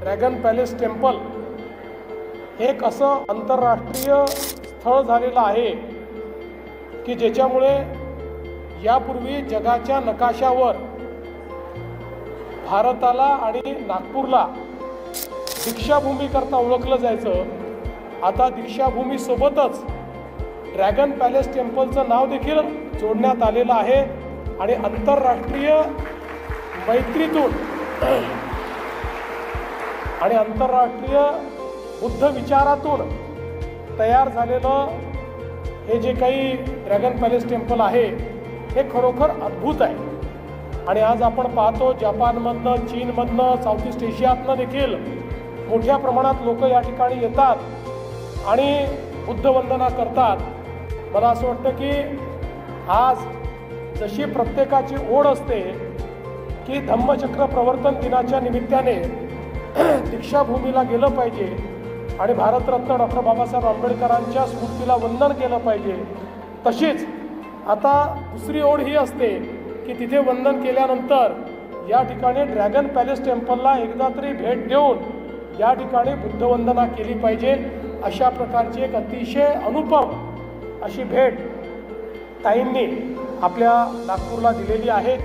Dragon palace temple हे एक असं आंतरराष्ट्रीय स्थळ झालेलं आहे की ज्याच्यामुळे यापूर्वी जगाच्या नकाशावर भारताला आणि नागपूरला दीक्षाभूमी करता ओळखलं जायचं। आता दीक्षाभूमीसोबतच ड्रॅगन पॅलेस टेम्पलचं नाव देखील जोडण्यात आलेलं आहे आणि आंतरराष्ट्रीय मैत्रीतून आणि आंतरराष्ट्रीय बुद्ध विचारातून तयार झालेलं हे जे काही ड्रॅगन पॅलेस टेम्पल आहे हे खरोखर अद्भुत आहे। आणि आज आपण पाहतो जपानमधनं, चीनमधनं, साऊथ ईस्ट एशियातनं देखील मोठ्या प्रमाणात लोक या ठिकाणी येतात आणि बुद्धवंदना करतात। मला असं वाटतं की आज जशी प्रत्येकाची ओढ असते की धम्मचक्र प्रवर्तन दिनाच्या निमित्ताने दीक्षाभूमीला गेलं पाहिजे आणि भारतरत्न डॉक्टर बाबासाहेब आंबेडकरांच्या स्मृतीला वंदन केलं पाहिजे, तशीच आता दुसरी ओढ ही असते की तिथे वंदन केल्यानंतर या ठिकाणी ड्रॅगन पॅलेस टेम्पलला एकदा तरी भेट देऊन या ठिकाणी बुद्धवंदना केली पाहिजे। अशा प्रकारची एक अतिशय अनुपम अशी भेट ताईंनी आपल्या नागपूरला दिलेली आहे।